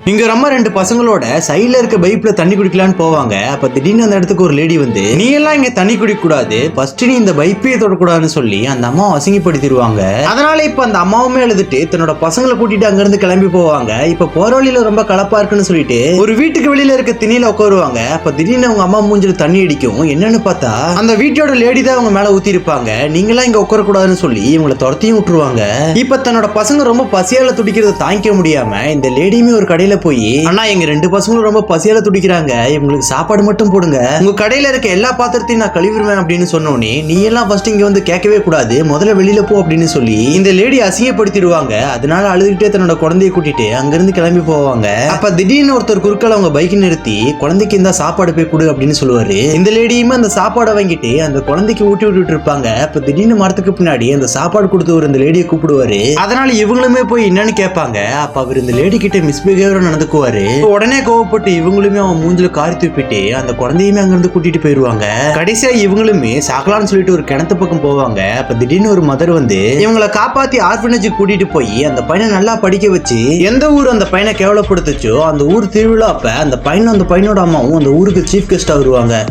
இங்க நம்ம ரெண்டு பசங்களோட சைடுல இருக்க பைப்ல தண்ணி குடிக்கலான்னு போவாங்க. அப்ப திடீர்னு அந்த இடத்துக்கு ஒரு லேடி வந்து, நீ எல்லாம் இங்க தண்ணி குடிக்க கூடாது, ஃபர்ஸ்ட் நீ இந்த பைப்பே தொடக்கூடாதுன்னு சொல்லி அந்த அம்மாவை அசிங்கப்படுத்திடுவாங்க. அதனால இப்ப அந்த அம்மாவுமே எழுதிட்டு தன்னோட பசங்களை கூட்டிட்டு அங்க இருந்து கிளம்பி போவாங்க. இப்ப போற வழியில ரொம்ப கலப்பா இருக்குன்னு சொல்லிட்டு ஒரு வீட்டுக்கு வெளியில இருக்க திணியில உட்காருவாங்க. அப்ப திடீர்னு அவங்க அம்மா மூஞ்சில தண்ணி அடிக்கும். என்னன்னு பார்த்தா அந்த வீட்டோட லேடி தான் அவங்க மேல ஊத்தி இருப்பாங்க. நீங்களாம் இங்க உட்கார கூடாதுன்னு சொல்லி இவங்களை துரத்தியும் விட்டுருவாங்க. இப்ப தன்னோட பசங்க ரொம்ப பசியால துடிக்கிறத தாங்கிக்க முடியாம இந்த லேடியுமே ஒரு கடையில போய், ஆனா எங்க ரெண்டு பசங்களும் ரொம்ப பசியால துடிக்கிறாங்க, இவங்களுக்கு சாப்பாடு மட்டும் போடுங்க, உங்க கடையில இருக்க எல்லா பாத்திரத்தையும் நான் கழுவிடுவேன் அப்படின்னு சொன்னோனே, நீ எல்லாம் ஃபர்ஸ்ட் இங்க வந்து கேட்கவே கூடாது, முதல்ல வெளியில போ அப்படின்னு சொல்லி இந்த லேடி அசிங்கப்படுத்திடுவாங்க. அதனால அழுதுகிட்டே தன்னோட குழந்தைய கூட்டிட்டு அங்கிருந்து கிளம்பி போவாங்க. அப்ப திடீர்னு ஒருத்தர் குறுக்கால அவங்க பைக் நிறுத்தி, குழந்தைக்கு இந்த சாப்பாடு போய் கொடு அப்படின்னு சொல்லுவாரு. இந்த லேடியுமே அந்த சாப்பாடை வாங்கிட்டு அந்த குழந்தைக்கு ஊட்டி விட்டுட்டு இருப்பாங்க. அப்ப திடீர்னு மரத்துக்கு பின்னாடி அந்த சாப்பாடு கொடுத்து ஒரு இந்த லேடியை கூப்பிடுவாரு. அதனால இவங்களுமே போய் என்னன்னு கேட்பாங்க. அப்ப அவர் இந்த லேடி கிட்ட மிஸ்பிஹேவியரா நடந்துக்குவாரு. உடனே கோவப்பட்டு இவங்களுமே அவன் மூஞ்சில காரி தூப்பிட்டு அந்த குழந்தையுமே அங்க இருந்து கூட்டிட்டு போயிருவாங்க. கடைசியா இவங்களுமே சாக்கலான்னு சொல்லிட்டு ஒரு கிணத்து பக்கம் போவாங்க. அப்ப திடீர்னு ஒரு மதர் வந்து இவங்களை காப்பாத்தி ஆர்பனேஜுக்கு கூட்டிட்டு போய் அந்த பையனை நல்லா படிக்க வச்சு, எந்த ஊர் அந்த பையனை கேவலப்படுத்துச்சோ அந்த ஊர் திருவிழா அப்ப அந்த பையனும் அந்த பையனோட அம்மாவும் அந்த ஊருக்கு சீஃப் கெஸ்டா வருவாங்க.